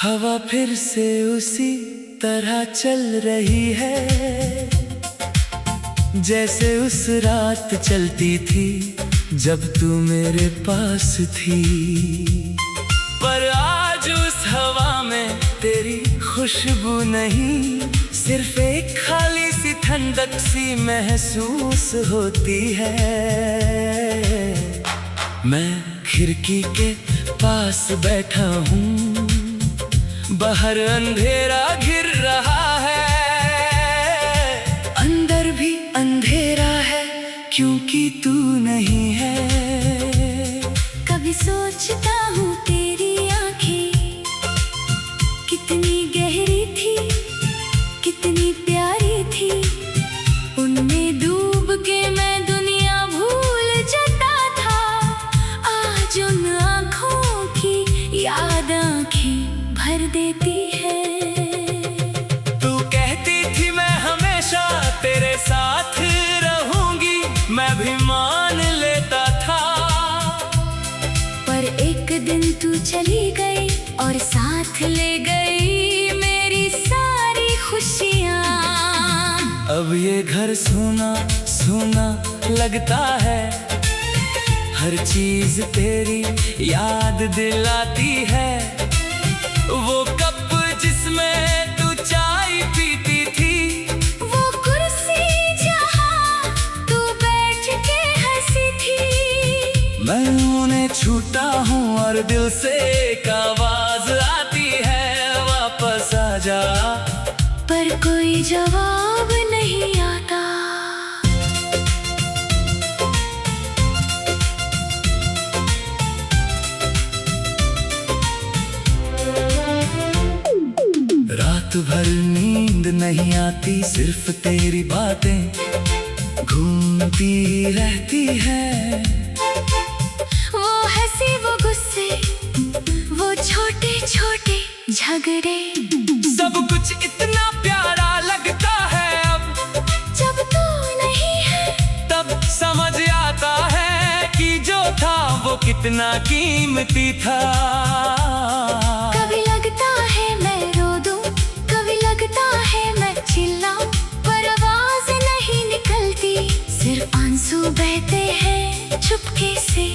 हवा फिर से उसी तरह चल रही है, जैसे उस रात चलती थी जब तू मेरे पास थी। पर आज उस हवा में तेरी खुशबू नहीं, सिर्फ एक खाली सी ठंडक सी महसूस होती है। मैं खिड़की के पास बैठा हूँ, बाहर अंधेरा घिर रहा है, अंदर भी अंधेरा है क्योंकि तू नहीं है। कभी सोचता हूँ तेरी आँखें कितनी गहरी थी, कितनी प्यारी थी, उनमें डूब के मैं दुनिया भूल जाता था। आज उन आँखों की याद आँखें भर देती है। तू कहती थी मैं हमेशा तेरे साथ रहूंगी, मैं भी मान लेता था। पर एक दिन तू चली गई और साथ ले गई मेरी सारी खुशियाँ। अब ये घर सूना सूना लगता है, हर चीज तेरी याद दिलाती है। वो कप जिसमें तू चाय पीती थी, वो कुर्सी जहाँ तू बैठ के हंसी थी, मैं उन्हें छूता हूँ और दिल से एक आवाज आती है, वापस आ जा। पर कोई जवाब नहीं आता। रात भर नींद नहीं आती, सिर्फ तेरी बातें घूमती रहती है। वो हंसी वो गुस्से वो छोटे छोटे झगड़े, सब कुछ इतना प्यारा लगता है। अब जब तू नहीं है तब समझ आता है कि जो था वो कितना कीमती था। कभी लगता है मैं रो दूं, कभी लगता है मैं चिल्लाऊं, पर आवाज नहीं निकलती, सिर्फ आंसू बहते हैं चुपके से।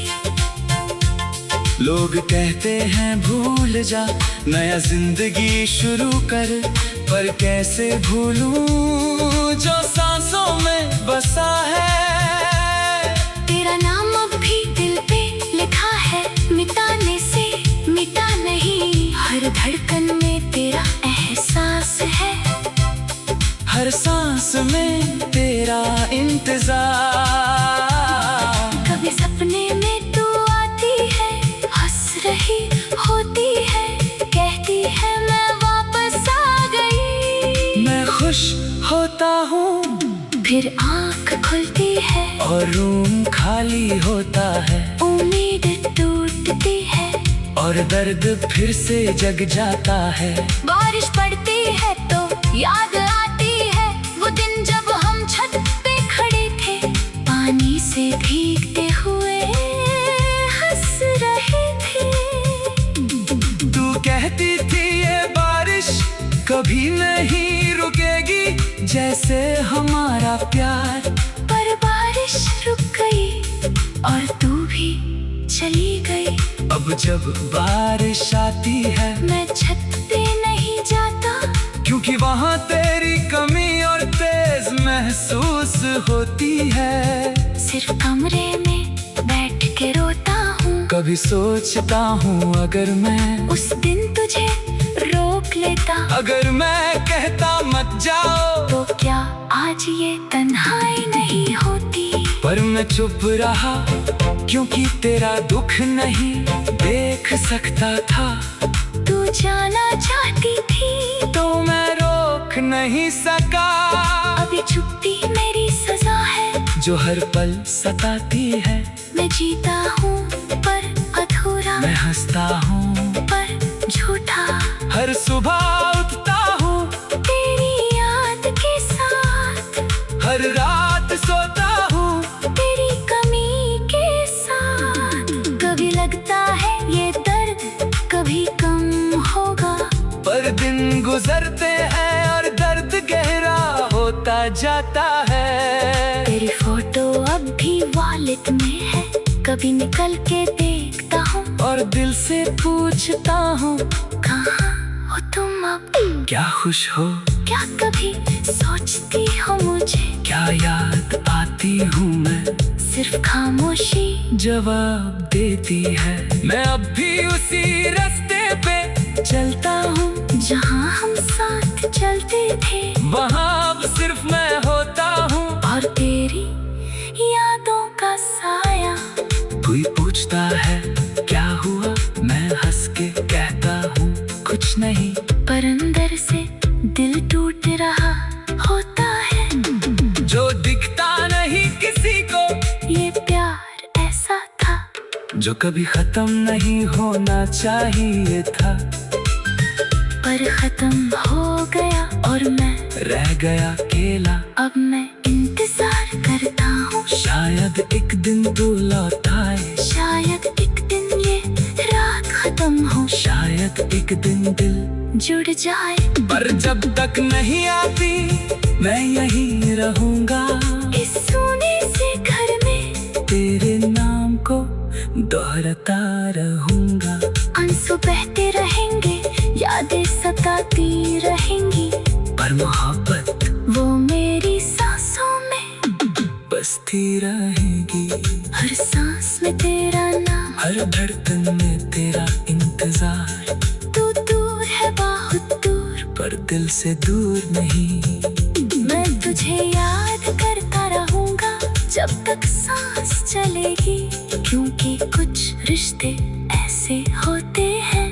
लोग कहते हैं भूल जा, नया जिंदगी शुरू कर, पर कैसे भूलूं जो सांसों में बसा है। तेरा नाम अब भी दिल पे लिखा है, मिटाने से मिटा नहीं, हर धड़कन में तेरा एहसास है, हर सांस में तेरा इंतजार। कभी सपने में तू आती है, हंस रही होती है, कहती है मैं वापस आ गई। मैं खुश होता हूँ, फिर आँख खुलती है और रूम खाली होता है, उम्मीद टूटती है और दर्द फिर से जग जाता है। बारिश पड़ती है तो याद आती है वो दिन जब हम छत पे खड़े थे, पानी से भीगते हुए हंस रहे थे। तू कहती थी ये बारिश कभी नहीं रुकेगी, जैसे हमारा प्यार। पर बारिश रुक गई और तू भी चली गई। अब जब बारिश आती है मैं छत पे नहीं जाता, क्योंकि वहाँ तेरी कमी और तेज महसूस होती है। सिर्फ कमरे में बैठ के रोता हूँ। कभी सोचता हूँ अगर मैं उस दिन तुझे रोक लेता, अगर मैं कहता मत जाओ, तो क्या आज ये तन्हाई नहीं होती। पर मैं चुप रहा क्योंकि तेरा दुख नहीं देख सकता था। तू जाना चाहती थी तो मैं रोक नहीं सका। अभी चुप्पी मेरी सजा है जो हर पल सताती है। मैं जीता हूँ पर अधूरा, मैं हंसता हूँ पर झूठा, हर सुबह उठता हूँ तेरी याद के साथ, हर रात सोता हूँ तेरी कमी के साथ। कभी लगता है ये दर्द कभी कम होगा, और दिन गुजरते हैं और दर्द गहरा होता जाता है। तेरी फोटो अब भी वॉलेट में है, कभी निकल के देखता हूँ और दिल से पूछता हूँ कहाँ हो तुम अब। क्या खुश हो, क्या कभी सोचती हो मुझे, क्या याद आती हूँ मैं, सिर्फ खामोशी जवाब देती है। मैं अब भी उसी रास्ते पे चलता हूँ जहाँ हम साथ चलते थे, वहाँ अब सिर्फ मैं होता हूँ और तेरी यादों का साया। कोई पूछता है क्या हुआ, मैं हंस के कहता हूँ कुछ नहीं, पर अंदर से दिल टूट रहा होता है। जो दिखता नहीं किसी को, ये प्यार ऐसा था जो कभी खत्म नहीं होना चाहिए था, पर खत्म हो गया और मैं रह गया अकेला। अब मैं इंतजार करता हूँ, शायद एक दिन तू लौट आए, शायद एक दिन ये रात खत्म हो, शायद एक दिन दिल जुड़ जाए। पर जब तक नहीं आती मैं यहीं रहूंगा, इस सोने से घर में तेरे नाम को दोहराता रहूंगा। आंसू बहते रहेंगे, यादें सताती रहेंगी, पर मोहब्बत वो मेरी सांसों में बसती रहेगी। हर सांस में तेरा नाम, हर धड़कन में तेरा इंतजार, तू दूर है बहुत दूर, पर दिल से दूर नहीं। मैं तुझे याद करता रहूंगा जब तक सांस चलेगी, क्योंकि कुछ रिश्ते ऐसे होते हैं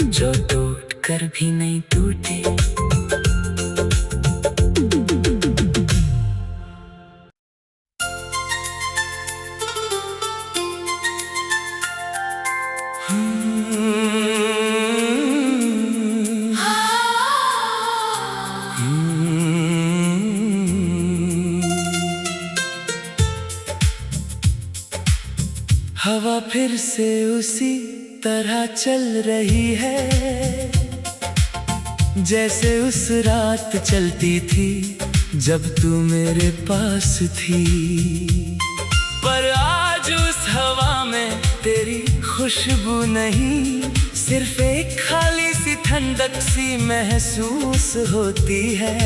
जो टूट कर भी नहीं टूटे। हवा फिर से उसी तरह चल रही है, जैसे उस रात चलती थी जब तू मेरे पास थी। पर आज उस हवा में तेरी खुशबू नहीं, सिर्फ एक खाली सी ठंडक सी महसूस होती है।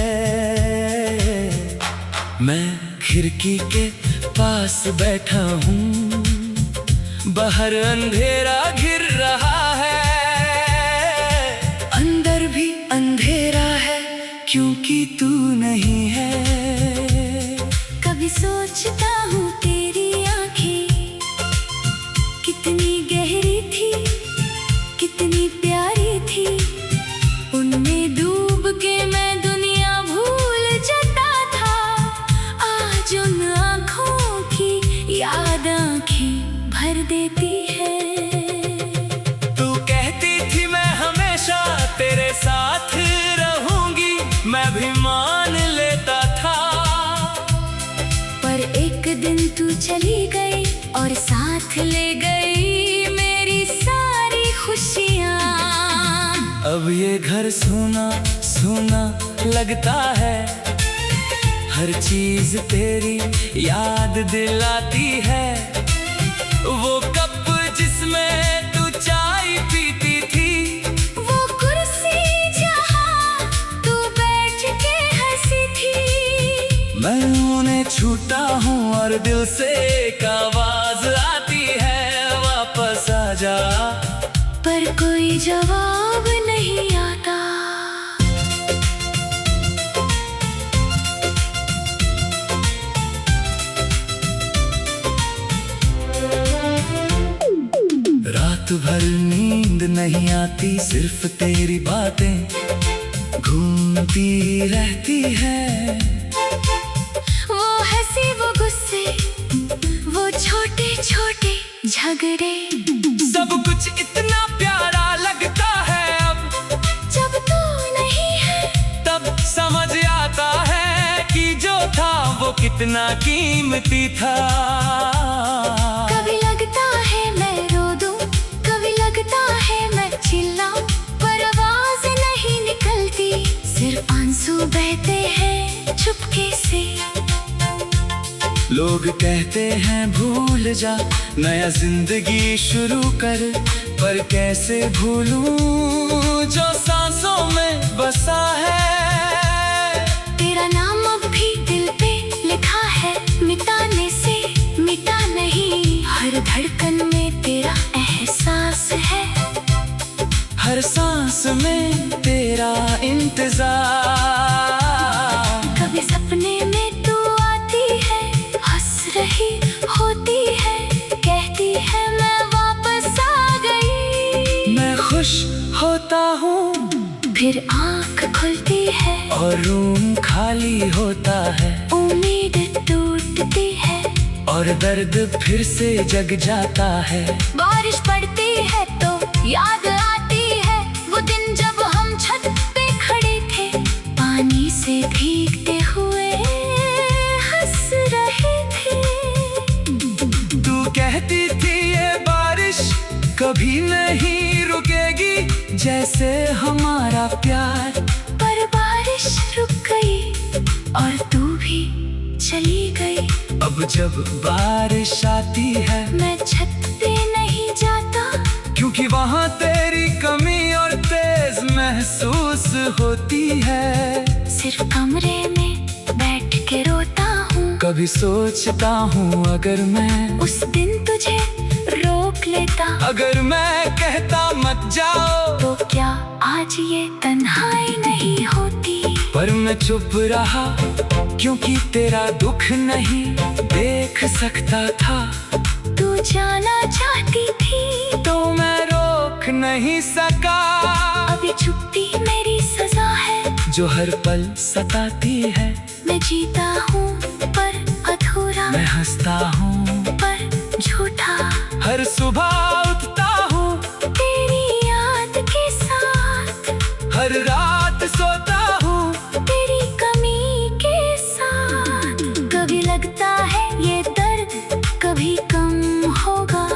मैं खिड़की के पास बैठा हूँ, बाहर अंधेरा घिर रहा है, अंदर भी अंधेरा है क्योंकि तू नहीं है। कभी सोचता हूँ तेरी आँखें कितनी गहरी थी, कितनी प्यारी थी, उनमें डूब के मैं दुनिया भूल जाता था। आज उन आँखों की याद आँखें भर देती है। तू कहती थी मैं हमेशा तेरे साथ रहूंगी, मैं भी मान लेता था, पर एक दिन तू चली गई और साथ ले गई मेरी सारी खुशियाँ। अब ये घर सूना सूना लगता है, हर चीज तेरी याद दिलाती है। वो कप जिसमें तू चाय पीती थी, वो कुर्सी जहाँ तू बैठ के हंसी थी, मैं उन्हें छूता हूँ और दिल से एक आवाज आती है वापस आ जा। पर कोई जवाब नहीं आता। रात भर नींद नहीं आती, सिर्फ तेरी बातें घूमती रहती है। वो हंसी वो गुस्से वो छोटे छोटे झगड़े, सब कुछ इतना प्यारा लगता है अब जब तू नहीं है। तब समझ आता है कि जो था वो कितना कीमती था। कभी लगता है मैं रो दूं, कभी लगता है मैं चिल्लाऊं, पर आवाज नहीं लोग कहते हैं भूल जा, नया जिंदगी शुरू कर, पर कैसे भूलूं जो सांसों में बसा है। तेरा नाम अब भी दिल पे लिखा है, मिटाने से मिटा नहीं, हर धड़कन में तेरा एहसास है, हर सांस में तेरा इंतजार। कभी सपने में तू आती है, हंस रही होती है, कहती है मैं वापस आ गई। मैं खुश होता हूँ, फिर आँख खुलती है और रूम खाली होता है, उम्मीद टूटती है और दर्द फिर से जग जाता है। बारिश पड़ती है तो याद आती है वो दिन जब हम छत पे खड़े थे, पानी से भीगते हुए हंस रहे थे। तू कहती थी ये बारिश कभी नहीं रुकेगी, जैसे हमारा प्यार, पर बारिश रुक गई और तू भी चली गई। अब जब बारिश आती है मैं छत पे नहीं जाता, क्योंकि वहाँ तेरी कमी और तेज महसूस होती है। सिर्फ कमरे में बैठ के रोता हूँ, कभी सोचता हूँ अगर मैं उस दिन तुझे रोक लेता, अगर मैं कहता मत जाओ, तो क्या आज ये तन्हाई नहीं होती। पर मैं चुप रहा क्योंकि तेरा दुख नहीं देख सकता था। तू जाना चाहती थी तो मैं रोक नहीं सका। अभी चुप्पी मेरी सजा है, जो हर पल सताती है। मैं जीता हूँ पर अधूरा, मैं हंसता हूँ पर झूठा, हर सुबह उठता हूँ तेरी याद के साथ, हर रात सोता हूँ तेरी कमी के साथ। कभी लगता है ये दर्द कभी कम होगा,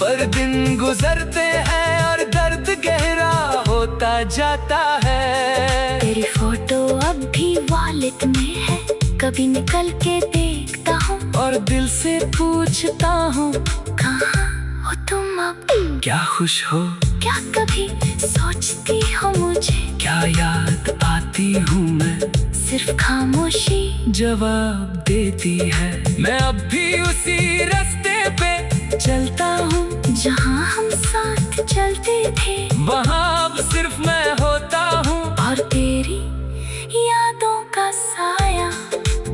पर दिन गुजरते हैं और दर्द गहरा होता जाता है। तेरी फोटो अब भी वॉलेट में है, कभी निकल के देखता हूँ और दिल से पूछता हूँ कहाँ हो तुम अब। क्या खुश हो, क्या कभी सोचती हो मुझे, क्या याद आती हूँ मैं। सिर्फ खामोशी जवाब देती है। मैं अब भी उसी रास्ते पे चलता हूँ जहाँ हम साथ चलते थे, वहाँ अब सिर्फ मैं होता हूँ और तेरी यादों का साया।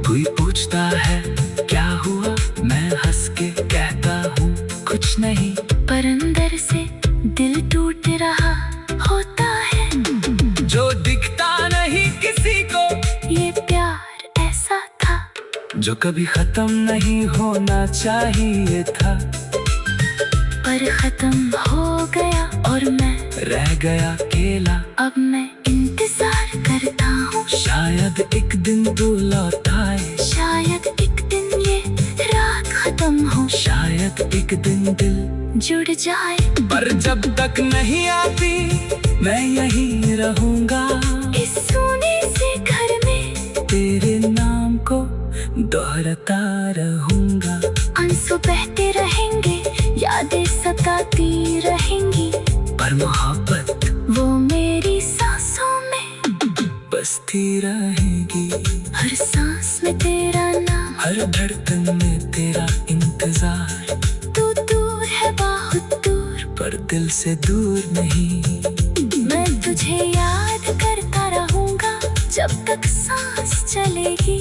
कोई पूछता है क्या हुआ, मैं हंस के कहता हूँ कुछ नहीं, पर अंदर से दिल टूट रहा होता है। जो दिखता नहीं किसी को, ये प्यार ऐसा था जो कभी खत्म नहीं होना चाहिए था, पर खत्म हो गया और मैं रह गया अकेला। अब मैं इंतजार करता हूँ, शायद एक दिन तू लौट आए, शायद एक दिन ये रात खत्म हो, शायद एक दिन दिल जुड़ जाए। पर जब तक नहीं आती मैं यहीं रहूंगा, इस सोने से घर में तेरे नाम को दोहराता रहूंगा। आंसू बहते रहेंगे, यादें सताती रहेंगी, पर मोहब्बत वो मेरी सांसों में बसती रहेगी। हर सांस में तेरा नाम, हर धड़कन में तेरा इंतजार। तू दूर है बहुत दूर, पर दिल से दूर नहीं। मैं तुझे याद करता रहूंगा जब तक सांस चलेगी,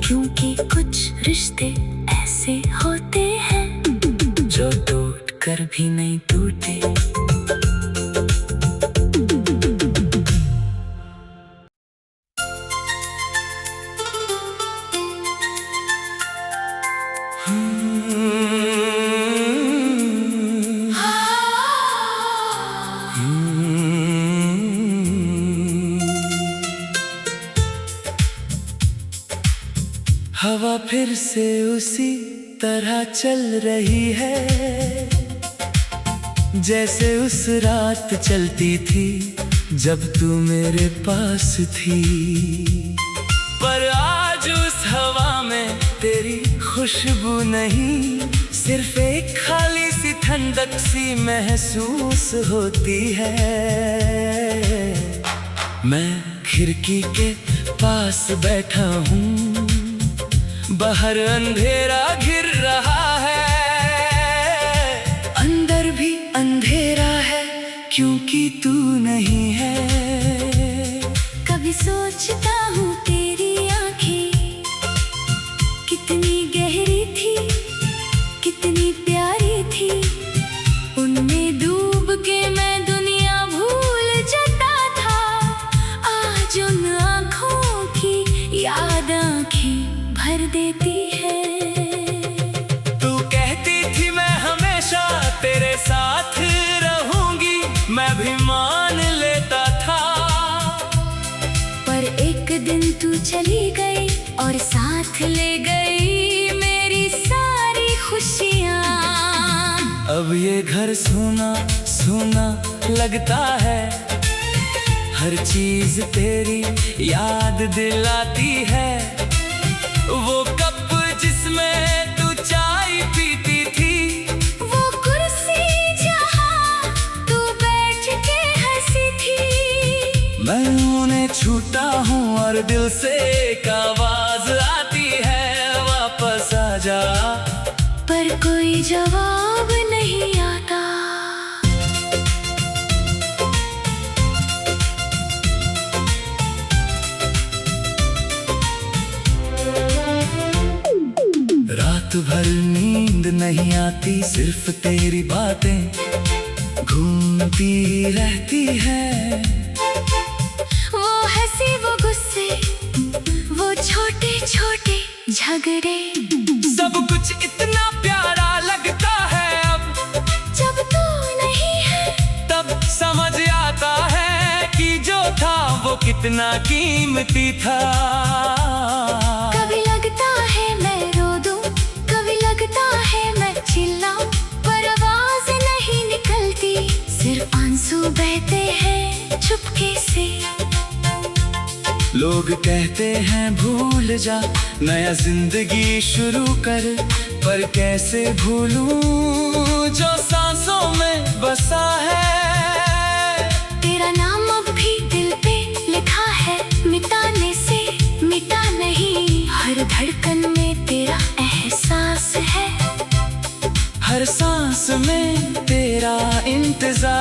क्योंकि कुछ रिश्ते ऐसे होते हैं जो टूट कर भी नहीं टूटे। हवा फिर से उसी तरह चल रही है, जैसे उस रात चलती थी जब तू मेरे पास थी। पर आज आज उस हवा में तेरी खुशबू नहीं, सिर्फ एक खाली सी ठंडक सी महसूस होती है। मैं खिड़की के पास बैठा हूँ, बाहर अंधेरा घिर रहा है, अंदर भी अंधेरा है क्योंकि तू नहीं है। कभी सोचता हूँ तेरी आंखें कितनी गहरी थी, कितनी प्यारी थी, उनमें डूब के मैं दुनिया भूल जाता था। आज उन आँखों की याद आँखें भर देती है। तू कहती थी मैं हमेशा तेरे साथ रहूंगी, मैं भी मान लेता था, पर एक दिन तू चली गई और साथ ले गई मेरी सारी खुशियाँ। अब ये घर सूना सूना लगता है, हर चीज तेरी याद दिलाती है। वो कप जिसमें तू चाय पीती थी, वो कुर्सी जहाँ तू बैठ के हंसी थी, मैं उन्हें छूता हूँ और दिल से एक आवाज आती है, वापस आ जा। पर कोई जवाब नहीं आता। रात भर नींद नहीं आती, सिर्फ तेरी बातें घूमती रहती है। वो हंसी वो गुस्से वो छोटे छोटे झगड़े, सब कुछ इतना प्यारा लगता है अब, जब तू नहीं है तब समझ आता है कि जो था वो कितना कीमती था। कभी लगता है मैं रो दूं, कभी लगता है मैं चिल्लाऊं, पर आवाज नहीं निकलती, सिर्फ आंसू बहते हैं चुपके से। लोग कहते हैं भूल जा, नया जिंदगी शुरू कर, पर कैसे भूलूं जो सांसों में बसा है। तेरा नाम अब भी दिल पे लिखा है, मिटाने से मिटा नहीं, हर धड़कन में तेरा एहसास है, हर सांस में तेरा इंतजार।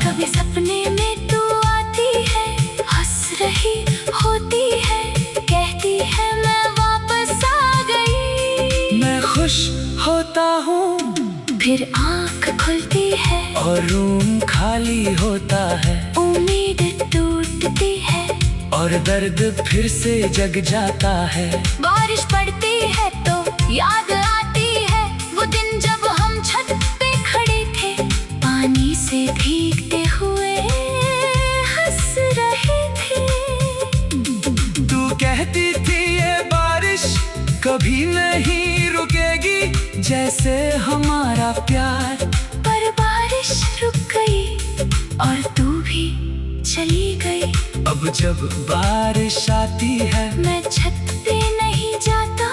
कभी सपने में तू आती है, हंस रही होती है, कहती है मैं वापस आ गई। मैं खुश होता हूँ, फिर आँख खुलती है और रूम खाली होता है, उम्मीद टूटती है और दर्द फिर से जग जाता है। बारिश पड़ती है तो याद आती है वो दिन जब हम छत पे खड़े थे, पानी से भीगते हुए हंस रहे थे। तू कहती थी ये बारिश कभी नहीं रुकेगी, जैसे हमारा प्यार, पर बारिश रुक गई और तू भी चली गई। अब जब बारिश आती है मैं छत पे नहीं जाता,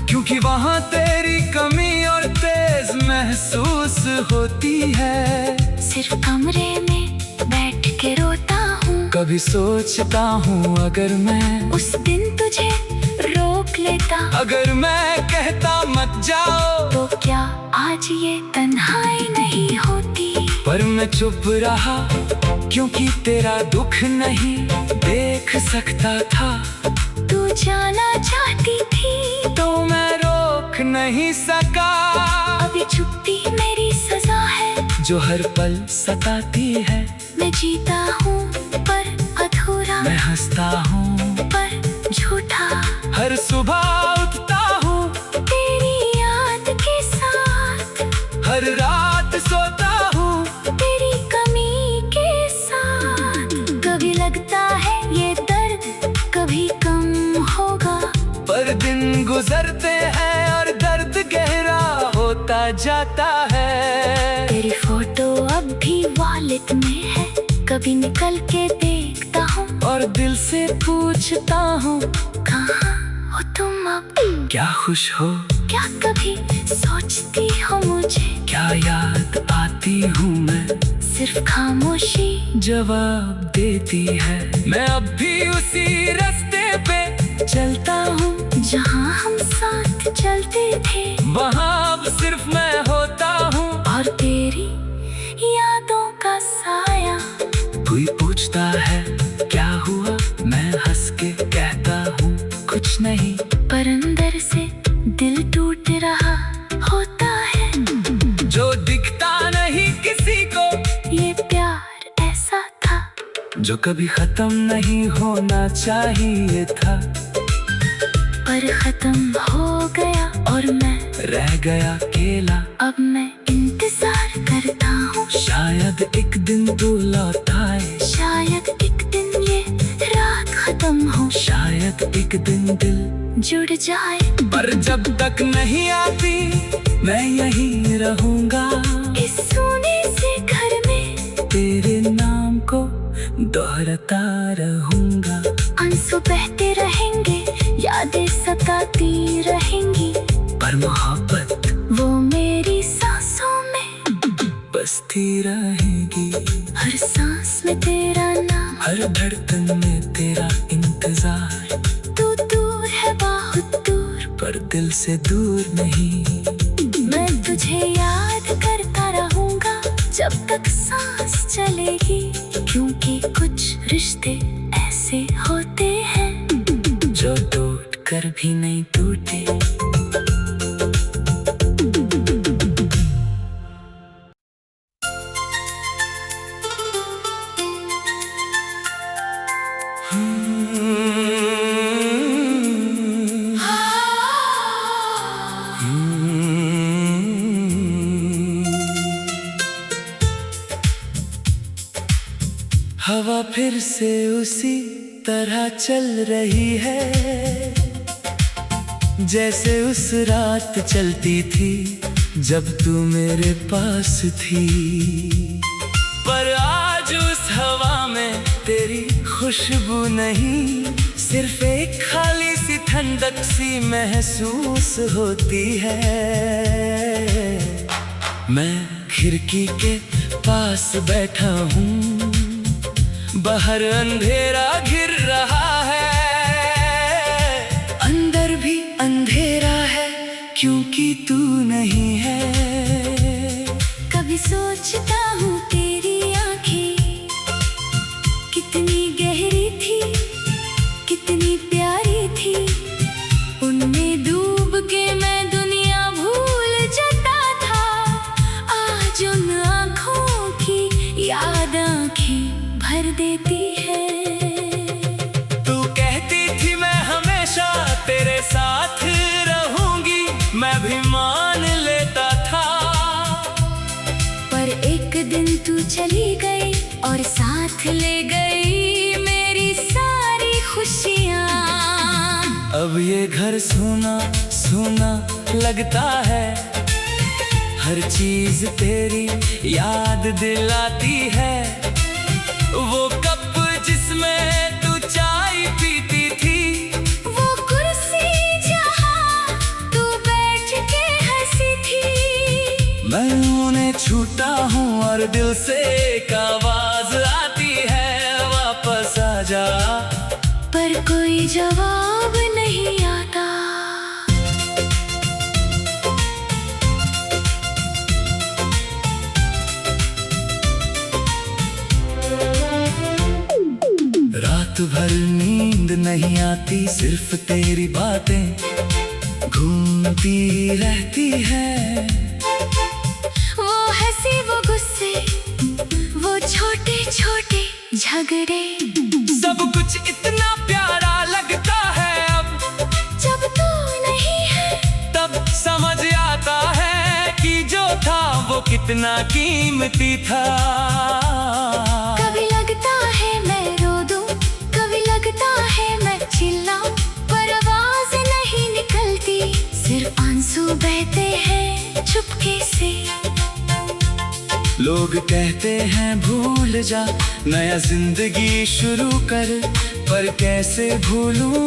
क्योंकि वहाँ तेरी कमी और तेज महसूस होती है। सिर्फ कमरे में बैठ के रोता हूँ, कभी सोचता हूँ अगर मैं उस दिन तुझे रोक लेता, अगर मैं कहता मत जाओ, तो क्या आज ये तन्हाई नहीं होती। पर मैं चुप रहा क्योंकि तेरा दुख नहीं देख सकता था। तू जाना चाहती थी तो मैं रोक नहीं सका, अभी चुप्पी मेरी सजा है, जो हर पल सताती है। मैं जीता हूँ पर अधूरा, मैं हंसता हूँ पर झूठा, हर सुबह उठता हूँ तेरी याद के साथ, हर रात सोता हूँ तेरी कमी के साथ। कभी लगता है ये दर्द कभी कम होगा, पर दिन गुजरते हैं और दर्द गहरा होता जाता है। तेरी फोटो अब भी वॉलेट में है, कभी निकल के देखता हूँ और दिल से पूछता हूँ, कहाँ हो तुम अब? क्या खुश हो? क्या कभी सोचती हो मुझे? क्या याद आती हूँ मैं? सिर्फ खामोशी जवाब देती है। मैं अब भी उसी रास्ते पे चलता हूँ जहाँ हम साथ चलते थे। वहाँ अब सिर्फ मैं होता हूँ और तेरी यादों का साया। कोई पूछता है क्या हुआ, मैं हंस के कहता हूँ कुछ नहीं। पर अंदर से दिल टूट रहा होता है। जो दिखता नहीं किसी को, ये प्यार ऐसा था जो कभी खत्म नहीं होना चाहिए था। पर खत्म हो गया और मैं रह गया अकेला। अब मैं इंतजार करता हूँ, शायद एक दिन तू लौट आए, शायद एक दिन ये रात खत्म हो, शायद एक दिन दिल जुड़ जाए। पर जब तक नहीं आती मैं यहीं रहूंगा इस सोने से घर में तेरे नाम को दोहराता रहूंगा। आंसू बहते रहेंगे, यादें सताती रहेंगी, पर मोहब्बत वो मेरी सांसों में बसती रहेगी। हर सांस में तेरा नाम, हर धड़कन में तेरा इंतजार। तू दूर है बहुत दूर, पर दिल से दूर नहीं। मैं तुझे याद करता रहूंगा जब तक सांस चलेगी। क्योंकि कुछ रिश्ते ऐसे होते हैं जो टूट कर भी नहीं टूटे। हवा फिर से उसी तरह चल रही है जैसे उस रात चलती थी जब तू मेरे पास थी। पर आज उस हवा में तेरी खुशबू नहीं, सिर्फ एक खाली सी ठंडक सी महसूस होती है। मैं खिड़की के पास बैठा हूँ, बाहर अंधेरा घिर रहा है, अंदर भी अंधेरा है क्योंकि तू नहीं है। कभी सोचता हूँ तेरी आँखें कितनी गहरी थी, कितनी प्यारी थी। उनमें डूब के मैं दुनिया भूल जाता था। आज उन आँखों की याद आँखें भर देती है। तू कहती थी मैं हमेशा तेरे साथ रहूंगी, मैं भी मान लेता था। पर एक दिन तू चली गई और साथ ले गई मेरी सारी खुशियाँ। अब ये घर सूना सूना लगता है, हर चीज तेरी याद दिलाती है। वो कप जिसमें तू चाय पीती थी, वो कुर्सी जहाँ तू बैठ के हंसी थी। मैं उन्हें छूता हूँ और दिल से एक आवाज आती है, वापस आ जा। पर कोई जवाब नहीं आता। रात भर नींद नहीं आती, सिर्फ तेरी बातें घूमती रहती है। वो हंसी वो गुस्से, वो छोटे छोटे झगड़े, सब कुछ इतना प्यारा लगता है। अब जब तू नहीं है तब समझ आता है कि जो था वो कितना कीमती था। कभी लगता है मैं रो दूं, कभी लगता है मैं चिल्लाऊं, पर आवाज नहीं निकलती, सिर्फ आंसू बहते हैं चुपके से। लोग कहते हैं भूल जा, नया जिंदगी शुरू कर, पर कैसे भूलूं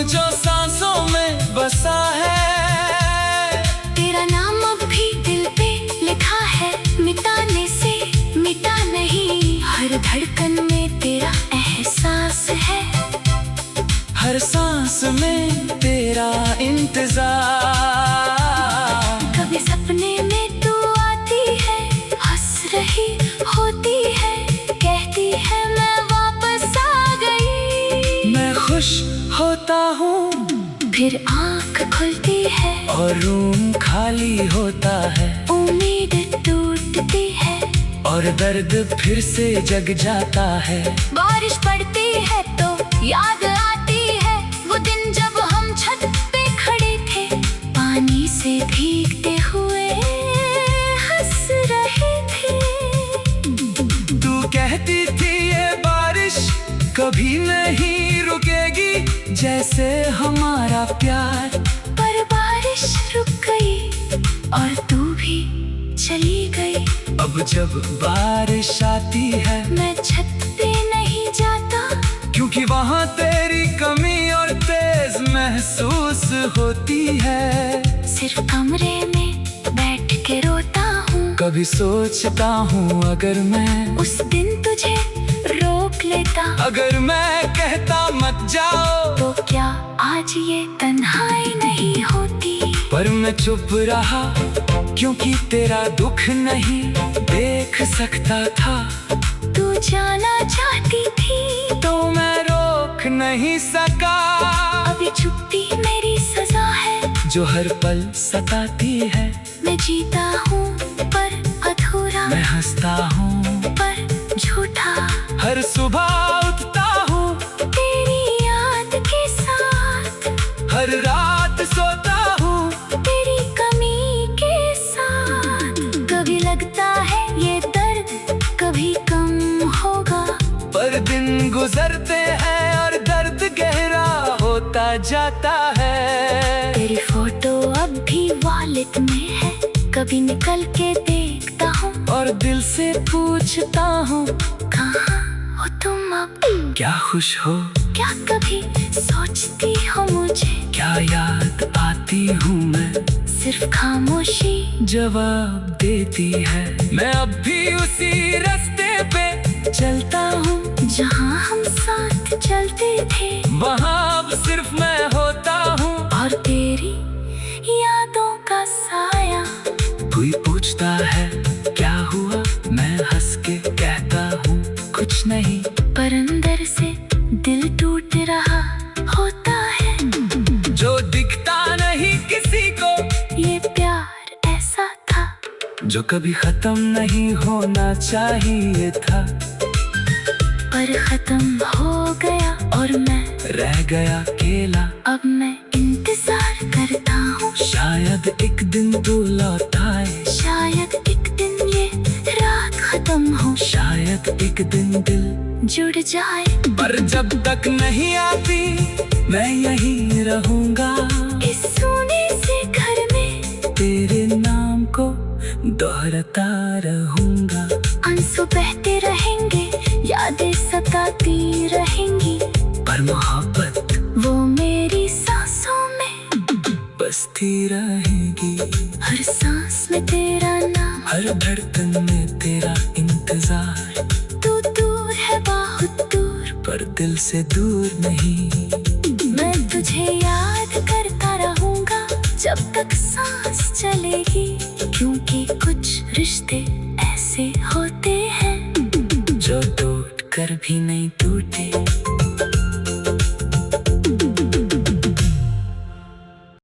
जो सांसों में बसा है। तेरा नाम अब भी दिल पे लिखा है, मिटाने से मिटा नहीं। हर धड़कन में तेरा एहसास है, हर सांस में तेरा इंतजार। कभी सपने में तू आती है, हंस रही होती है, कहती है मैं वापस आ गई। मैं खुश होता हूँ, फिर आँख खुलती है और रूम खाली होता है। उम्मीद टूटती है और दर्द फिर से जग जाता है। बारिश पड़ती है तो याद आती है वो दिन जब हम छत पे खड़े थे, पानी से भीगते हुए हंस रहे थे। तू कहती थी ये बारिश कभी नहीं रुकेगी, जैसे हमारा प्यार। पर बारिश रुक गई और तू भी चली गई। अब जब बारिश आती है मैं छत पे नहीं जाता, क्योंकि वहाँ तेरी कमी और तेज महसूस होती है। सिर्फ कमरे में बैठ के रोता हूँ। कभी सोचता हूँ अगर मैं उस दिन तुझे रोक लेता, अगर मैं कहता मत जाओ, तो क्या आज ये तन्हाई नहीं होती। पर मैं चुप रहा क्योंकि तेरा दुख नहीं देख सकता था। तू जाना चाहती थी तो मैं रोक नहीं सका। अभी चुप्पी मेरी सजा है जो हर पल सताती है। मैं जीता हूँ पर अधूरा, मैं हंसता हूँ पर झूठा। हर सुबह उठता हूँ तेरी याद के साथ, हर रात सोता हूँ तेरी कमी के साथ। कभी लगता है ये दर्द कभी कम होगा, पर दिन गुजरते हैं और दर्द गहरा होता जाता है। तेरी फोटो अब भी वॉलेट में है, कभी निकल के देखता हूँ और दिल से पूछता हूँ कहाँ हो तुम अब। क्या खुश हो, क्या कभी सोचती हो मुझे, क्या याद आती हूँ मैं। सिर्फ खामोशी जवाब देती है। मैं अब भी उसी रास्ते पे चलता हूँ जहाँ हम साथ चलते थे। वहाँ अब सिर्फ मैं होता हूँ और तेरी यादों का साया। कोई पूछता है क्या हुआ, मैं हंस के कहता हूँ कुछ नहीं। पर अंदर से दिल टूट रहा होता है। जो दिखता नहीं किसी को, ये प्यार ऐसा था जो कभी खत्म नहीं होना चाहिए था। पर खत्म हो गया और मैं रह गया अकेला। अब मैं इंतजार करता हूँ, शायद एक दिन तू लौट आए, शायद एक दिन ये रात खत्म हो, शायद एक दिन दिल जुड़ जाए। पर जब तक नहीं आती मैं यहीं रहूंगा इस सोने से घर में तेरे नाम को दोहराता रहूंगा। आंसू बहते रहेंगे, यादें सताती रहेंगी, पर मोहब्बत वो मेरी सांसों में बसती रहेगी। हर सांस में तेरा नाम, हर धड़कन में तेरा इंतजार। तू दूर है बहुत दूर, पर दिल से दूर नहीं। मैं तुझे याद करता रहूंगा जब तक सांस चलेगी। क्योंकि कुछ रिश्ते ऐसे होते हैं जो टूट कर भी नहीं टूटे।